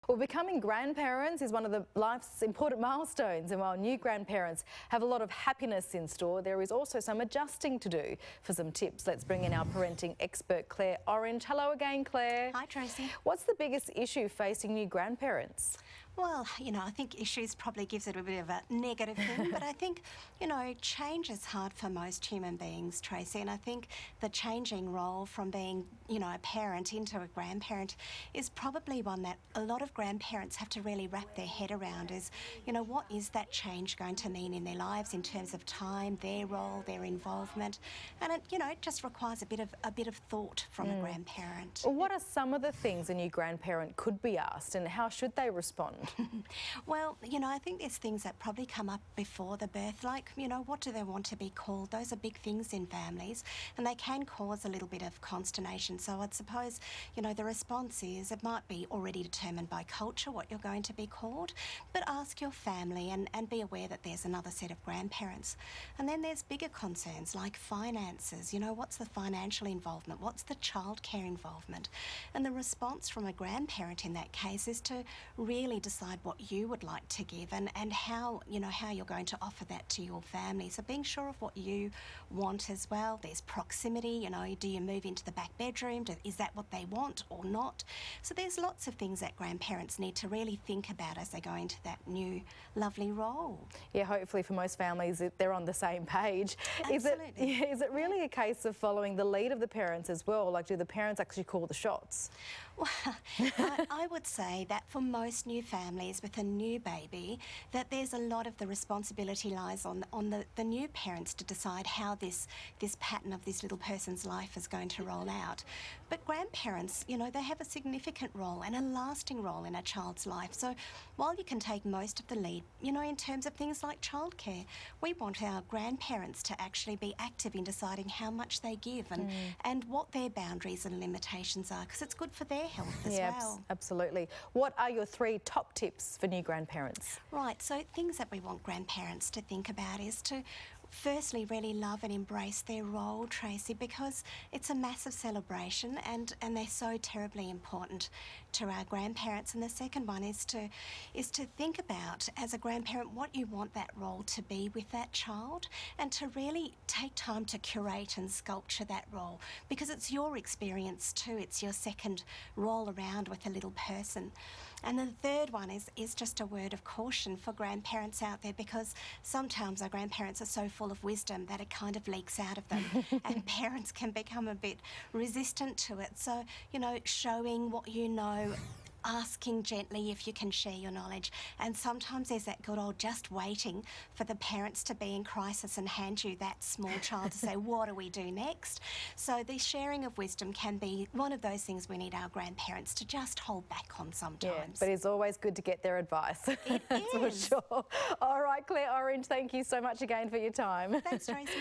Well, becoming grandparents is one of life's important milestones, and while new grandparents have a lot of happiness in store, there is also some adjusting to do. For some tips, let's bring in our parenting expert, Claire Orange. Hello again, Claire. Hi, Tracy. What's the biggest issue facing new grandparents? Well, I think issues probably gives it a bit of a negative thing, but I think, change is hard for most human beings, Tracy, and I think the changing role from being, a parent into a grandparent is probably one that a lot of grandparents have to really wrap their head around is, what is that change going to mean in their lives in terms of time, their role, their involvement, and it just requires a bit of thought from a grandparent. Well, what are some of the things a new grandparent could be asked, and how should they respond? Well, I think there's things that probably come up before the birth, like, what do they want to be called? Those are big things in families, and they can cause a little bit of consternation. So I'd suppose, the response is it might be already determined by culture what you're going to be called, but ask your family and be aware that there's another set of grandparents. And then there's bigger concerns like finances. What's the financial involvement? What's the childcare involvement? And the response from a grandparent in that case is to really decide what you would like to give and how you're going to offer that to your family. So being sure of what you want as well. There's proximity, do you move into the back bedroom? Is that what they want or not? So there's lots of things that grandparents need to really think about as they go into that new lovely role. Yeah, hopefully for most families they're on the same page. Absolutely. Is it really a case of following the lead of the parents as well? Like, do the parents actually call the shots? Well, I would say that for most new families with a new baby, that there's a lot of the responsibility lies on the new parents to decide how this pattern of this little person's life is going to roll out. But grandparents, they have a significant role and a lasting role in a child's life. So while you can take most of the lead, in terms of things like childcare, we want our grandparents to actually be active in deciding how much they give and what their boundaries and limitations are, because it's good for their health as well. Absolutely. What are your 3 top tips for new grandparents? Right, so things that we want grandparents to think about is to firstly really love and embrace their role, Tracy, because it's a massive celebration and they're so terribly important to our grandparents. And the second one is to think about, as a grandparent, what you want that role to be with that child, and to really take time to curate and sculpture that role, because it's your experience too. It's your second roll around with a little person. And the third one is just a word of caution for grandparents out there, because sometimes our grandparents are so full of wisdom that it kind of leaks out of them and parents can become a bit resistant to it. So, showing what you know, asking gently if you can share your knowledge. And sometimes there's that good old just waiting for the parents to be in crisis and hand you that small child to say, what do we do next? So the sharing of wisdom can be one of those things we need our grandparents to just hold back on sometimes. Yeah, but it's always good to get their advice. It That's is. for sure. All right, Claire Orange, thank you so much again for your time. Thanks, Tracy.